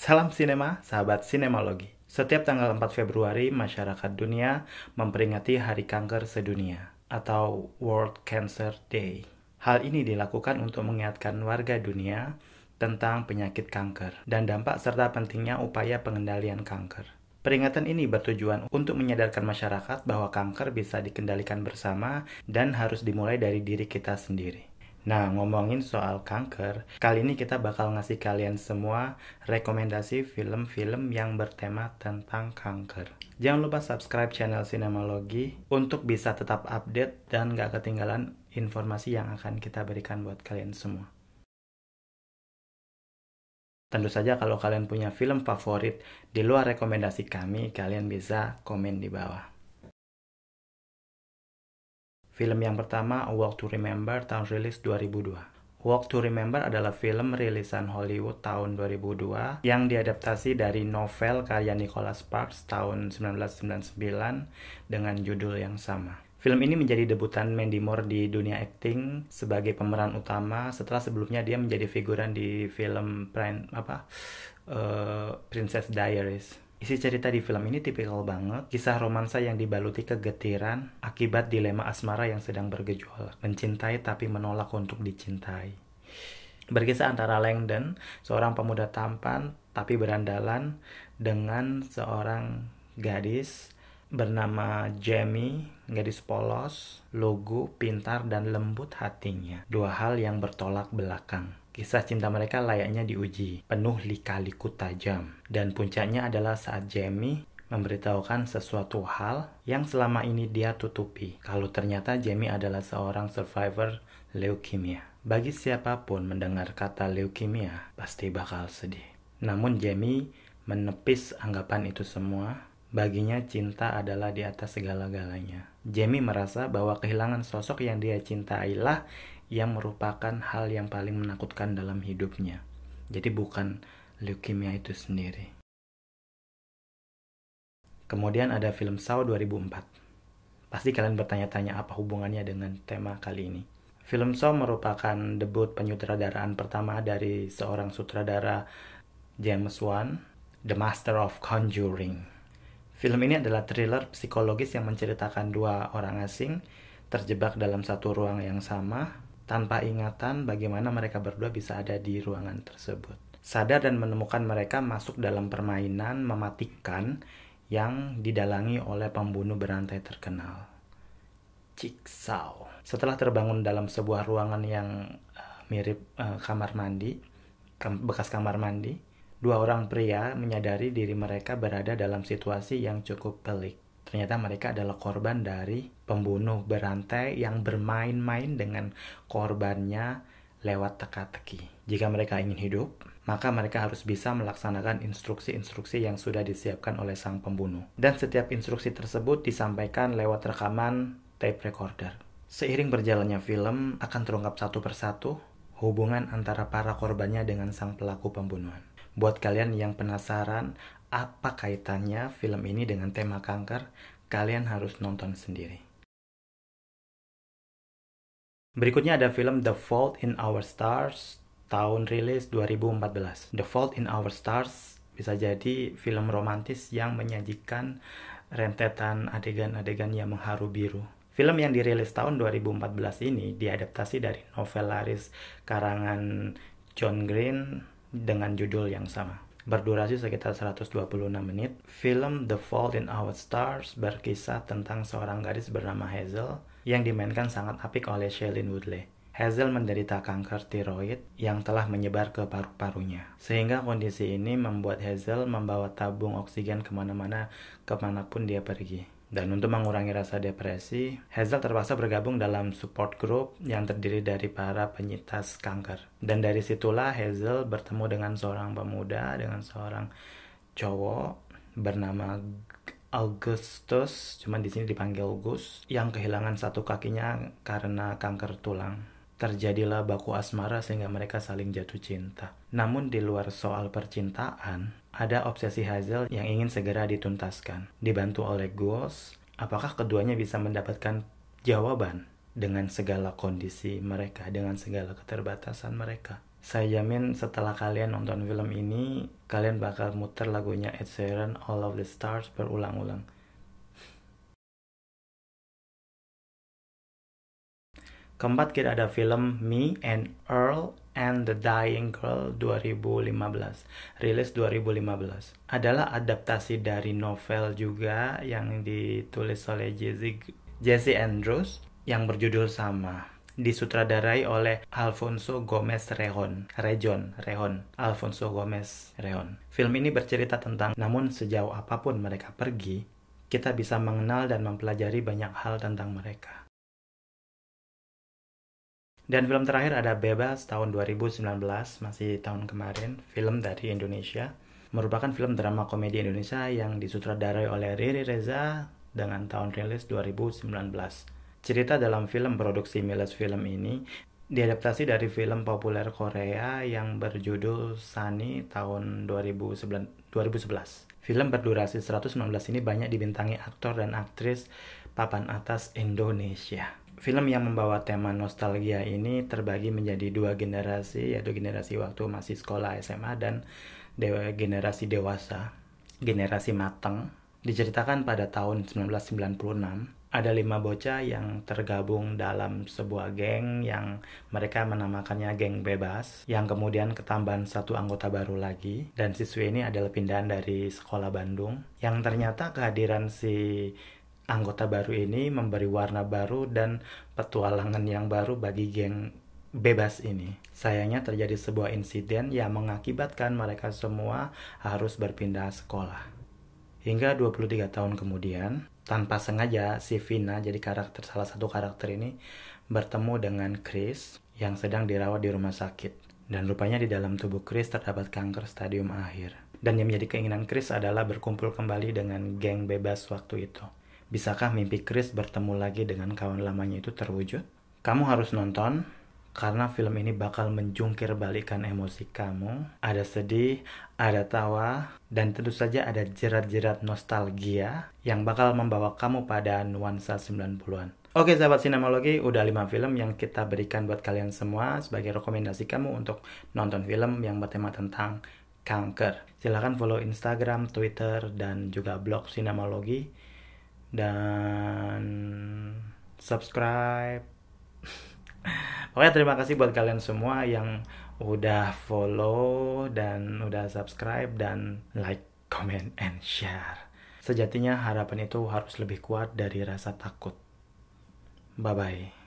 Salam sinema, sahabat sinemalogi. Setiap tanggal 4 Februari, masyarakat dunia memperingati Hari Kanker Sedunia atau World Cancer Day. Hal ini dilakukan untuk mengingatkan warga dunia tentang penyakit kanker dan dampak serta pentingnya upaya pengendalian kanker. Peringatan ini bertujuan untuk menyadarkan masyarakat bahwa kanker bisa dikendalikan bersama dan harus dimulai dari diri kita sendiri. Nah, ngomongin soal kanker, kali ini kita bakal ngasih kalian semua rekomendasi film-film yang bertema tentang kanker. Jangan lupa subscribe channel Sinemalogi untuk bisa tetap update dan gak ketinggalan informasi yang akan kita berikan buat kalian semua. Tentu saja kalau kalian punya film favorit di luar rekomendasi kami, kalian bisa komen di bawah. Film yang pertama, A Walk to Remember, tahun rilis 2002. Walk to Remember adalah film rilisan Hollywood tahun 2002 yang diadaptasi dari novel karya Nicholas Sparks tahun 1999 dengan judul yang sama. Film ini menjadi debutan Mandy Moore di dunia akting sebagai pemeran utama setelah sebelumnya dia menjadi figuran di film Princess Diaries. Isi cerita di film ini tipikal banget, kisah romansa yang dibaluti kegetiran akibat dilema asmara yang sedang bergejolak, mencintai tapi menolak untuk dicintai. Berkisah antara Langdon, seorang pemuda tampan tapi berandalan, dengan seorang gadis bernama Jamie, gadis polos, lugu, pintar, dan lembut hatinya. Dua hal yang bertolak belakang. Kisah cinta mereka layaknya diuji, penuh lika-liku tajam. Dan puncaknya adalah saat Jamie memberitahukan sesuatu hal yang selama ini dia tutupi. Kalau ternyata Jamie adalah seorang survivor leukemia. Bagi siapapun mendengar kata leukemia, pasti bakal sedih. Namun Jamie menepis anggapan itu semua. Baginya cinta adalah di atas segala-galanya. Jamie merasa bahwa kehilangan sosok yang dia cintailah yang merupakan hal yang paling menakutkan dalam hidupnya. Jadi bukan leukemia itu sendiri. Kemudian ada film Saw 2004. Pasti kalian bertanya-tanya apa hubungannya dengan tema kali ini. Film Saw merupakan debut penyutradaraan pertama dari seorang sutradara James Wan, The Master of Conjuring. Film ini adalah thriller psikologis yang menceritakan dua orang asing terjebak dalam satu ruang yang sama, tanpa ingatan bagaimana mereka berdua bisa ada di ruangan tersebut. Sadar dan menemukan mereka masuk dalam permainan mematikan yang didalangi oleh pembunuh berantai terkenal, Jigsaw. Setelah terbangun dalam sebuah ruangan yang mirip kamar mandi, bekas kamar mandi, dua orang pria menyadari diri mereka berada dalam situasi yang cukup pelik. Ternyata mereka adalah korban dari pembunuh berantai yang bermain-main dengan korbannya lewat teka-teki. Jika mereka ingin hidup, maka mereka harus bisa melaksanakan instruksi-instruksi yang sudah disiapkan oleh sang pembunuh. Dan setiap instruksi tersebut disampaikan lewat rekaman tape recorder. Seiring berjalannya film, akan terungkap satu persatu hubungan antara para korbannya dengan sang pelaku pembunuhan. Buat kalian yang penasaran apa kaitannya film ini dengan tema kanker, kalian harus nonton sendiri. Berikutnya ada film The Fault in Our Stars, tahun rilis 2014. The Fault in Our Stars bisa jadi film romantis yang menyajikan rentetan adegan-adegan yang mengharu biru. Film yang dirilis tahun 2014 ini diadaptasi dari novel laris karangan John Green dengan judul yang sama. Berdurasi sekitar 126 menit, film The Fault in Our Stars berkisah tentang seorang gadis bernama Hazel yang dimainkan sangat apik oleh Shailene Woodley. Hazel menderita kanker tiroid yang telah menyebar ke paru-parunya. Sehingga kondisi ini membuat Hazel membawa tabung oksigen kemanapun dia pergi. Dan untuk mengurangi rasa depresi, Hazel terpaksa bergabung dalam support group yang terdiri dari para penyintas kanker. Dan dari situlah Hazel bertemu dengan seorang pemuda, dengan seorang cowok bernama Augustus, cuman di sini dipanggil Gus, yang kehilangan satu kakinya karena kanker tulang. Terjadilah baku asmara sehingga mereka saling jatuh cinta. Namun di luar soal percintaan, ada obsesi Hazel yang ingin segera dituntaskan. Dibantu oleh Gus, apakah keduanya bisa mendapatkan jawaban dengan segala kondisi mereka, dengan segala keterbatasan mereka? Saya jamin setelah kalian nonton film ini, kalian bakal muter lagunya Ed Sheeran All of the Stars berulang-ulang. Keempat, kita ada film Me and Earl and the Dying Girl 2015. Rilis 2015. Adalah adaptasi dari novel juga yang ditulis oleh Jesse Andrews yang berjudul sama. Disutradarai oleh Alfonso Gomez Rejon. Alfonso Gomez Rejon. Film ini bercerita tentang namun sejauh apapun mereka pergi, kita bisa mengenal dan mempelajari banyak hal tentang mereka. Dan film terakhir ada Bebas tahun 2019, masih tahun kemarin, film dari Indonesia. Merupakan film drama komedi Indonesia yang disutradarai oleh Riri Reza dengan tahun rilis 2019. Cerita dalam film produksi Miles Film ini diadaptasi dari film populer Korea yang berjudul Sunny tahun 2011. Film berdurasi 119 ini banyak dibintangi aktor dan aktris papan atas Indonesia. Film yang membawa tema nostalgia ini terbagi menjadi dua generasi, yaitu generasi waktu masih sekolah SMA dan generasi dewasa, generasi matang. Diceritakan pada tahun 1996, ada 5 bocah yang tergabung dalam sebuah geng yang mereka menamakannya geng bebas, yang kemudian ketambahan satu anggota baru lagi, dan siswi ini adalah pindahan dari sekolah Bandung, yang ternyata kehadiran si anggota baru ini memberi warna baru dan petualangan yang baru bagi geng bebas ini. Sayangnya terjadi sebuah insiden yang mengakibatkan mereka semua harus berpindah sekolah. Hingga 23 tahun kemudian, tanpa sengaja si Vina, jadi salah satu karakter ini, bertemu dengan Chris yang sedang dirawat di rumah sakit. Dan rupanya di dalam tubuh Chris terdapat kanker stadium akhir. Dan yang menjadi keinginan Chris adalah berkumpul kembali dengan geng bebas waktu itu. Bisakah mimpi Chris bertemu lagi dengan kawan lamanya itu terwujud? Kamu harus nonton, karena film ini bakal menjungkir balikan emosi kamu. Ada sedih, ada tawa, dan tentu saja ada jerat-jerat nostalgia yang bakal membawa kamu pada nuansa 90-an. Oke sahabat sinemalogi, udah 5 film yang kita berikan buat kalian semua sebagai rekomendasi kamu untuk nonton film yang bertema tentang kanker. Silahkan follow Instagram, Twitter, dan juga blog Sinemalogi. Dan subscribe. Pokoknya terima kasih buat kalian semua yang udah follow dan udah subscribe dan like, comment, and share. Sejatinya harapan itu harus lebih kuat dari rasa takut. Bye-bye.